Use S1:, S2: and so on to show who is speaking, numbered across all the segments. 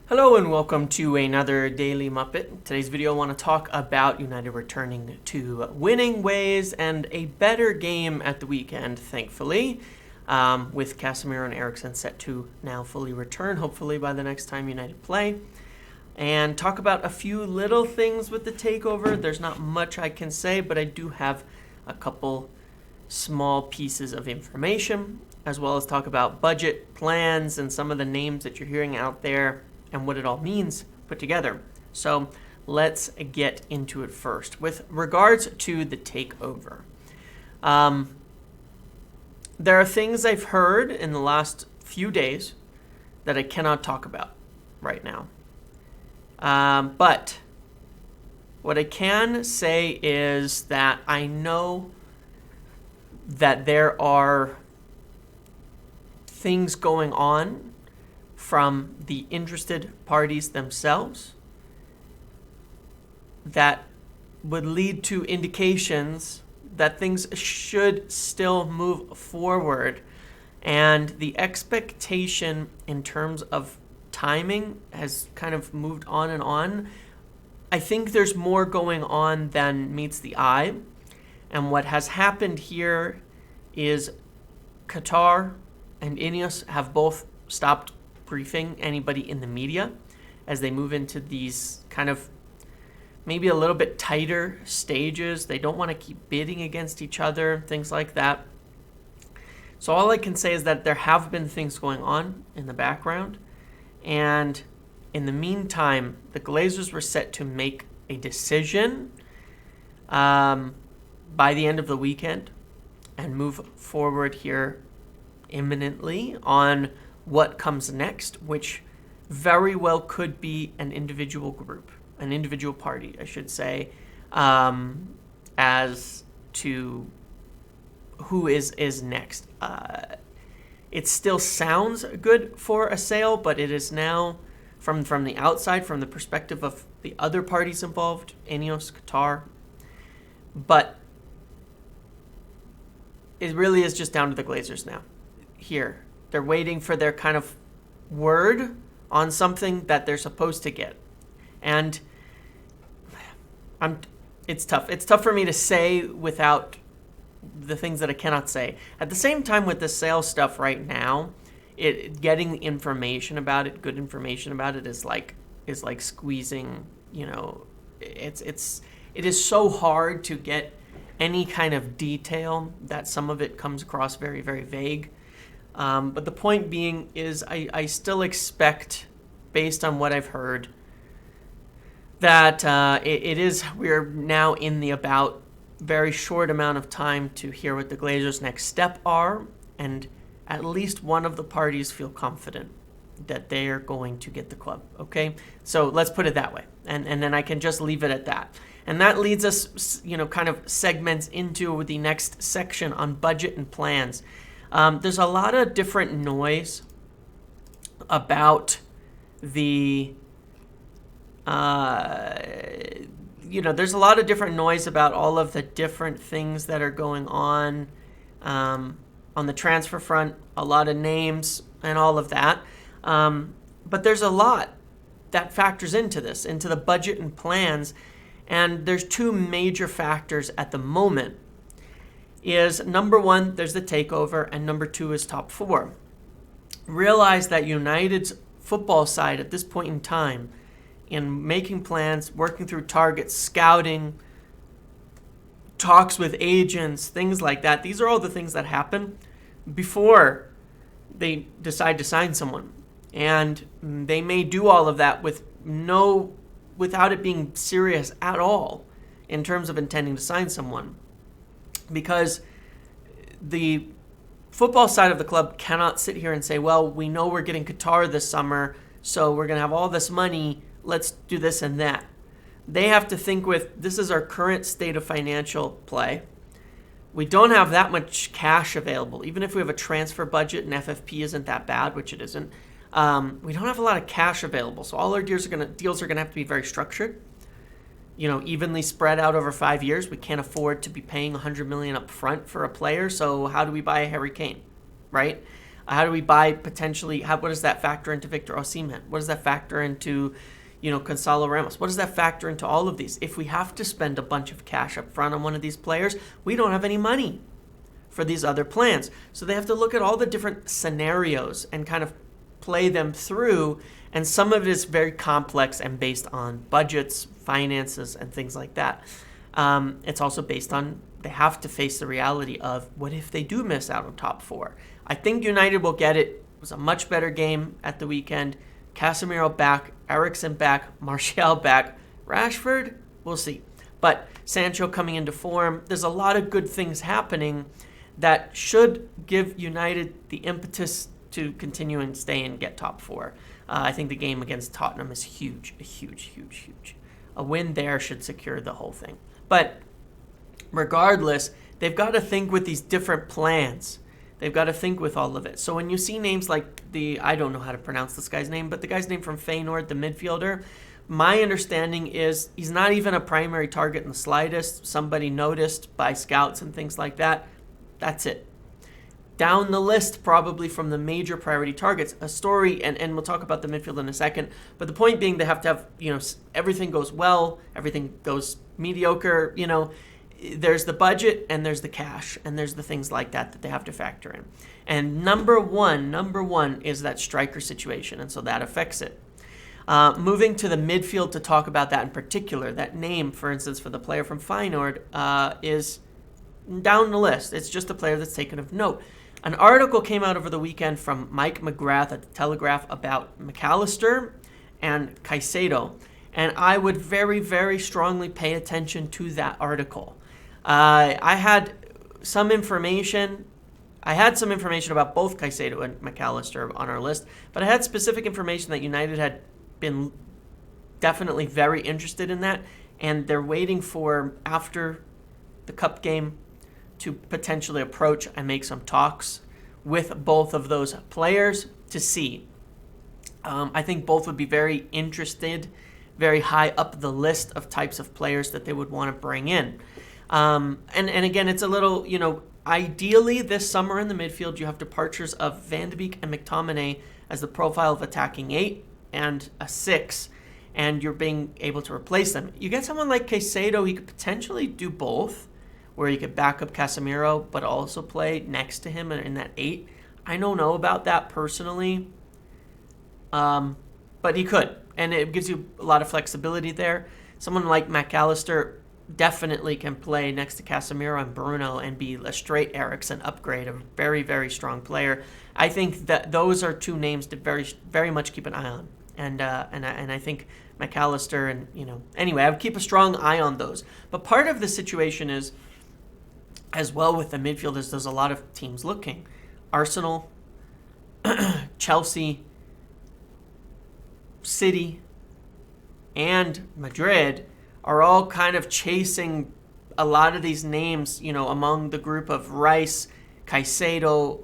S1: Hello and welcome to another Daily Muppet. In today's video I want to talk about United returning to winning ways and a better game at the weekend, thankfully, with Casemiro and Eriksen set to now fully return, hopefully by the next time United play. And talk about a few little things with the takeover. There's not much I can say, but I do have a couple small pieces of information, as well as talk about budget plans and some of the names that you're hearing out there and what it all means put together. So let's get into it first. With regards to the takeover, there are things I've heard in the last few days that I cannot talk about right now. But what I can say is that I know that there are things going on from the interested parties themselves that would lead to indications that things should still move forward. And the expectation in terms of timing has kind of moved on and on. I think there's more going on than meets the eye. And what has happened here is Qatar and Ineos have both stopped briefing anybody in the media as they move into these kind of maybe a little bit tighter stages. They don't want to keep bidding against each other, things like that. So all I can say is that there have been things going on in the background. And in the meantime, the Glazers were set to make a decision by the end of the weekend and move forward here imminently on what comes next, which very well could be an individual group, an individual party, I should say, as to who is next. It still sounds good for a sale, but it is now, from the outside, from the perspective of the other parties involved, Ineos, Qatar, but it really is just down to the Glazers now. Here, they're waiting for their kind of word on something that they're supposed to get. And it's tough. It's tough for me to say without the things that I cannot say. At the same time, with the sales stuff right now, getting information about it, good information about it, is like squeezing, it is so hard to get any kind of detail that some of it comes across very, very vague. But the point being is I still expect, based on what I've heard, that we're now in the about very short amount of time to hear what the Glazers' next step are, and at least one of the parties feel confident that they are going to get the club, okay? So let's put it that way, and then I can just leave it at that. And that leads us, kind of segments into the next section on budget and plans. There's a lot of different noise about there's a lot of different noise about all of the different things that are going on the transfer front, a lot of names and all of that. But there's a lot that factors into this, into the budget and plans. And there's two major factors at the moment. Is number one, there's the takeover, and number two is top four. Realize that United's football side at this point in time, in making plans, working through targets, scouting, talks with agents, things like that, these are all the things that happen before they decide to sign someone. And they may do all of that without it being serious at all in terms of intending to sign someone. Because the football side of the club cannot sit here and say, well, we know we're getting Qatar this summer, so we're going to have all this money, let's do this and that. They have to think with, this is our current state of financial play. We don't have that much cash available. Even if we have a transfer budget and FFP isn't that bad, which it isn't, we don't have a lot of cash available. So all our deals are going to have to be very structured. Evenly spread out over 5 years. We can't afford to be paying $100 million up front for a player. So how do we buy a Harry Kane, right? How do we buy potentially? What does that factor into Victor Osimhen? What does that factor into, Gonzalo Ramos? What does that factor into all of these? If we have to spend a bunch of cash up front on one of these players, we don't have any money for these other plans. So they have to look at all the different scenarios and kind of play them through. And some of it is very complex and based on budgets, finances, and things like that. It's also based on they have to face the reality of what if they do miss out on top four. I think United will get it. It was a much better game at the weekend. Casemiro back, Eriksen back, Martial back, Rashford, we'll see. But Sancho coming into form, there's a lot of good things happening that should give United the impetus to continue and stay and get top four. I think the game against Tottenham is huge, huge, huge, huge. A win there should secure the whole thing. But regardless, they've got to think with these different plans. They've got to think with all of it. So when you see names like I don't know how to pronounce this guy's name, but the guy's name from Feyenoord, the midfielder, my understanding is he's not even a primary target in the slightest. Somebody noticed by scouts and things like that. That's it. Down the list, probably from the major priority targets, a story, and we'll talk about the midfield in a second, but the point being they have to have, everything goes well, everything goes mediocre, there's the budget and there's the cash and there's the things like that they have to factor in. And number one is that striker situation, and so that affects it. Moving to the midfield to talk about that in particular, that name, for instance, for the player from Feyenoord is down the list. It's just a player that's taken of note. An article came out over the weekend from Mike McGrath at the Telegraph about McAllister and Caicedo, and I would very, very strongly pay attention to that article. I had some information about both Caicedo and McAllister on our list, but I had specific information that United had been definitely very interested in that, and they're waiting for after the cup game to potentially approach and make some talks with both of those players to see. I think both would be very interested, very high up the list of types of players that they would want to bring in. And again, it's a little, ideally this summer in the midfield, you have departures of Van de Beek and McTominay as the profile of attacking 8 and a 6, and you're being able to replace them. You get someone like Caicedo, he could potentially do both, where he could back up Casemiro, but also play next to him in that 8. I don't know about that personally, but he could, and it gives you a lot of flexibility there. Someone like McAllister definitely can play next to Casemiro and Bruno and be a straight Eriksen upgrade, a very, very strong player. I think that those are two names to very, very much keep an eye on, and I think McAllister and anyway, I would keep a strong eye on those. But part of the situation is, as well with the midfield, is there's a lot of teams looking. Arsenal, Chelsea, City, and Madrid are all kind of chasing a lot of these names, among the group of Rice, Caicedo,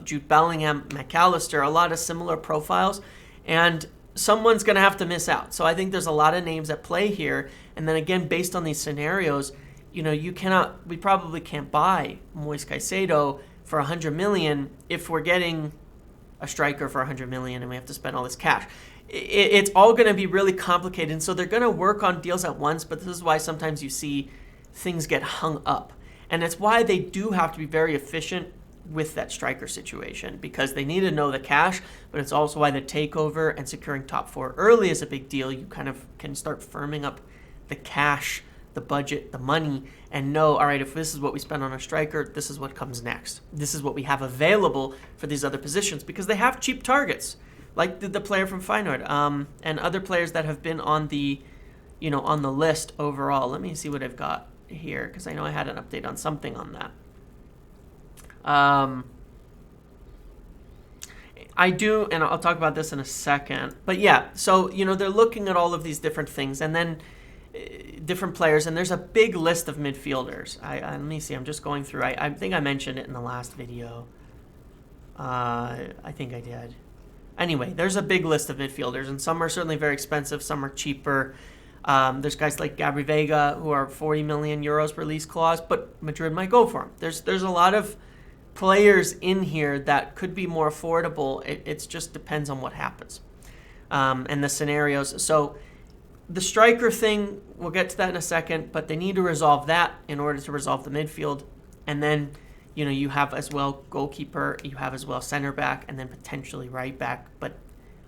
S1: Jude Bellingham, McAllister, a lot of similar profiles, and someone's going to have to miss out. So I think there's a lot of names at play here, and then again, based on these scenarios, we probably can't buy Moise Caicedo for $100 million if we're getting a striker for $100 million and we have to spend all this cash. It's all going to be really complicated, and so they're going to work on deals at once, but this is why sometimes you see things get hung up. And it's why they do have to be very efficient with that striker situation, because they need to know the cash, but it's also why the takeover and securing top 4 early is a big deal. You kind of can start firming up the cash, the budget, the money, and know, all right, if this is what we spend on a striker, this is what comes next. This is what we have available for these other positions, because they have cheap targets, like the player from Feyenoord, and other players that have been on the, on the list overall. Let me see what I've got here, because I know I had an update on something on that. I do, and I'll talk about this in a second. But yeah, so, they're looking at all of these different things, and then different players, and there's a big list of midfielders. Let me see, I'm just going through. I think I mentioned it in the last video. I think I did. Anyway, there's a big list of midfielders, and some are certainly very expensive, some are cheaper. There's guys like Gabri Veiga who are 40 million euros release clause, but Madrid might go for him. There's a lot of players in here that could be more affordable. It just depends on what happens and the scenarios. So the striker thing, we'll get to that in a second, but they need to resolve that in order to resolve the midfield. And then, you have as well goalkeeper, you have as well center back, and then potentially right back. But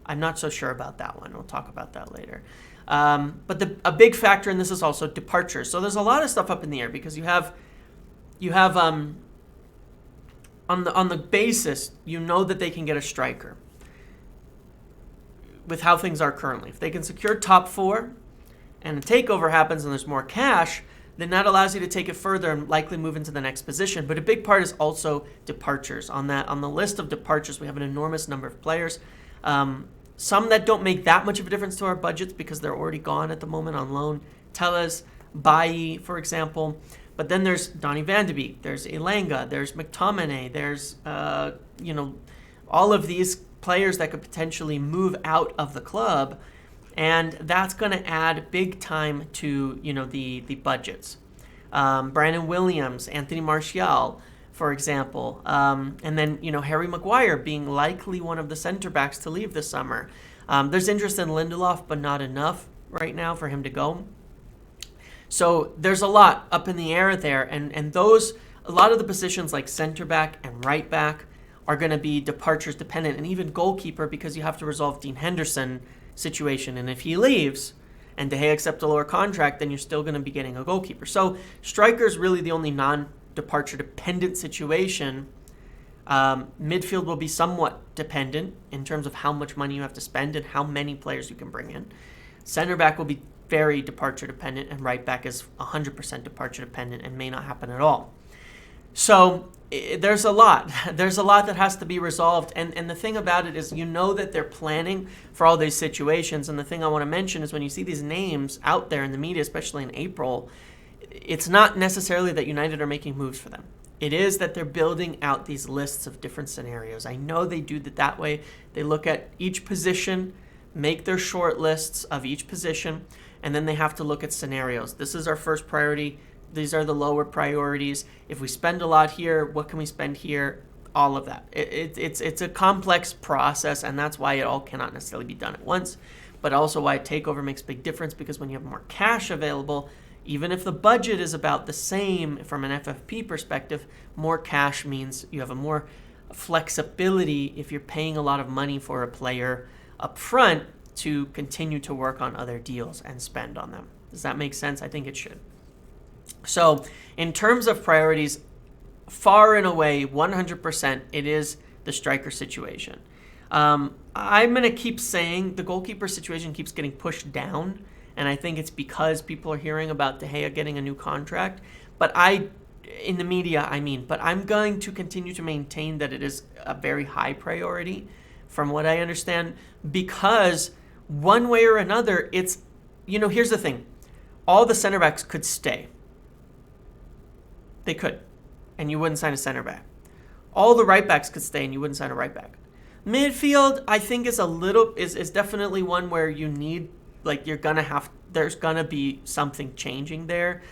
S1: I'm not so sure about that one. We'll talk about that later. But a big factor in this is also departures. So there's a lot of stuff up in the air because you have on the basis, that they can get a striker with how things are currently. If they can secure top 4 and a takeover happens and there's more cash, then that allows you to take it further and likely move into the next position. But a big part is also departures. On the list of departures, we have an enormous number of players. Some that don't make that much of a difference to our budgets because they're already gone at the moment on loan. Tellez, Bailly, for example. But then there's Donny van de Beek, there's Elanga, there's McTominay, there's, all of these players that could potentially move out of the club. And that's going to add big time to, the budgets. Brandon Williams, Anthony Martial, for example. And then, Harry Maguire being likely one of the center backs to leave this summer. There's interest in Lindelof, but not enough right now for him to go. So there's a lot up in the air there. And a lot of the positions like center back and right back are going to be departures dependent, and even goalkeeper, because you have to resolve Dean Henderson situation. And if he leaves and De Gea accepts a lower contract, then you're still going to be getting a goalkeeper. So striker is really the only non-departure dependent situation. Midfield will be somewhat dependent in terms of how much money you have to spend and how many players you can bring in. Center back will be very departure dependent, and right back is 100% departure dependent and may not happen at all. So there's a lot. There's a lot that has to be resolved. And the thing about it is, that they're planning for all these situations. And the thing I want to mention is when you see these names out there in the media, especially in April, it's not necessarily that United are making moves for them. It is that they're building out these lists of different scenarios. I know they do that way. They look at each position, make their short lists of each position, and then they have to look at scenarios. This is our first priority. These are the lower priorities. If we spend a lot here, what can we spend here? All of that. It's a complex process, and that's why it all cannot necessarily be done at once, but also why a takeover makes a big difference, because when you have more cash available, even if the budget is about the same from an FFP perspective, more cash means you have a more flexibility if you're paying a lot of money for a player up front to continue to work on other deals and spend on them. Does that make sense? I think it should. So in terms of priorities, far and away, 100%, it is the striker situation. I'm going to keep saying the goalkeeper situation keeps getting pushed down, and I think it's because people are hearing about De Gea getting a new contract. But in the media, but I'm going to continue to maintain that it is a very high priority from what I understand, because one way or another, it's, here's the thing. All the center backs could stay. They could, and you wouldn't sign a center back. All the right backs could stay, and you wouldn't sign a right back. Midfield, I think, is definitely one where you need, there's gonna be something changing there,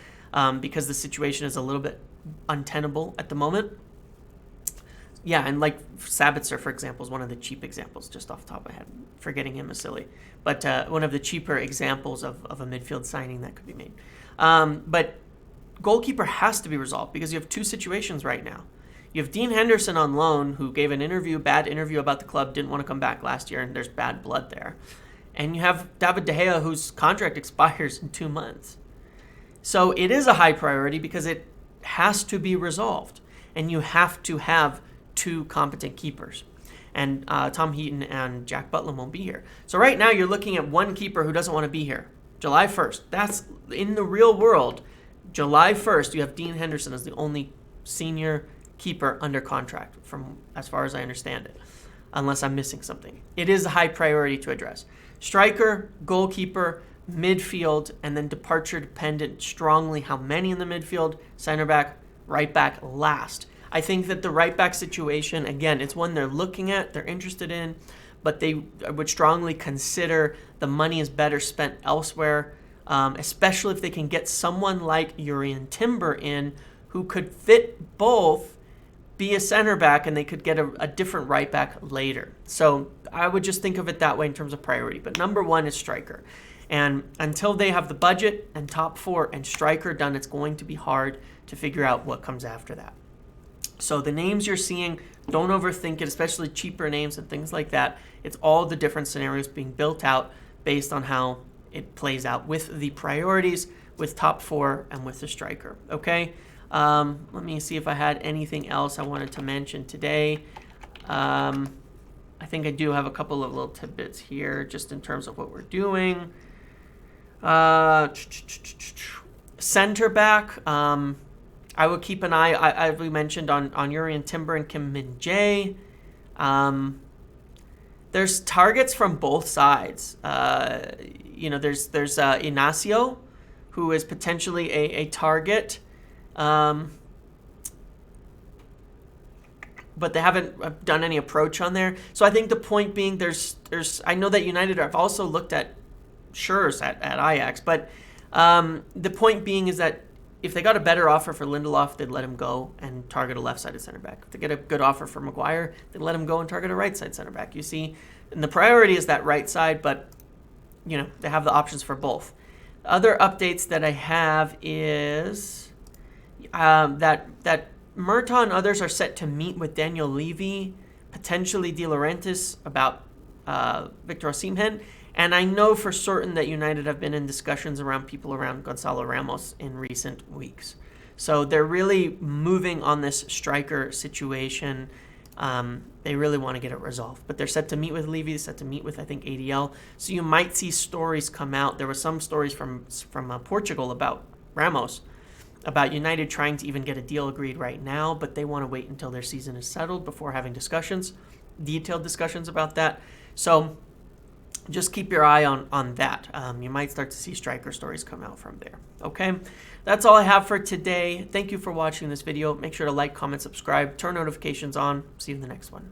S1: because the situation is a little bit untenable at the moment. Yeah, and Sabitzer, for example, is one of the cheap examples, just off the top of my head. Forgetting him is silly. But one of the cheaper examples of a midfield signing that could be made. But goalkeeper has to be resolved because you have two situations right now. You have Dean Henderson on loan, who gave an bad interview about the club, didn't want to come back last year, and there's bad blood there. And you have David De Gea, whose contract expires in 2 months. So it is a high priority because it has to be resolved. And you have to have two competent keepers. And Tom Heaton and Jack Butland won't be here. So right now you're looking at one keeper who doesn't want to be here. July 1st. That's in the real world. July 1st, you have Dean Henderson as the only senior keeper under contract, from as far as I understand it, unless I'm missing something. It is a high priority to address. Striker, goalkeeper, midfield, and then departure dependent strongly how many in the midfield, center back, right back last. I think that the right back situation, again, it's one they're looking at, they're interested in, but they would strongly consider the money is better spent elsewhere, especially if they can get someone like Urian Timber in who could fit both be a center back and they could get a different right back later. So I would just think of it that way in terms of priority. But number one is striker. And until they have the budget and top four and striker done, it's going to be hard to figure out what comes after that. So the names you're seeing, don't overthink it, especially cheaper names and things like that. It's all the different scenarios being built out based on how it plays out with the priorities, with top four, and with the striker. Okay? Let me see if I had anything else I wanted to mention today. I think I do have a couple of little tidbits here just in terms of what we're doing. Center back, I would keep an eye, as we mentioned, on Urian Timber and Kim Min-jae. There's targets from both sides. There's Inacio, who is potentially a target. But they haven't done any approach on there. So I think the point being, I know that United have also looked at Schurz at Ajax, but the point being is that if they got a better offer for Lindelof, they'd let him go and target a left-sided center back. If they get a good offer for Maguire, they'd let him go and target a right-side center back. You see, and the priority is that right side, but they have the options for both. Other updates that I have is that Murtaugh and others are set to meet with Daniel Levy, potentially De Laurentiis, about Victor Osimhen. And I know for certain that United have been in discussions around people around Gonzalo Ramos in recent weeks. So they're really moving on this striker situation. They really want to get it resolved. But they're set to meet with Levy, set to meet with, I think, ADL. So you might see stories come out. There were some stories from Portugal about Ramos, about United trying to even get a deal agreed right now, but they want to wait until their season is settled before having detailed discussions about that. So just keep your eye on that. You might start to see striker stories come out from there. Okay, that's all I have for today. Thank you for watching this video. Make sure to like, comment, subscribe, turn notifications on. See you in the next one.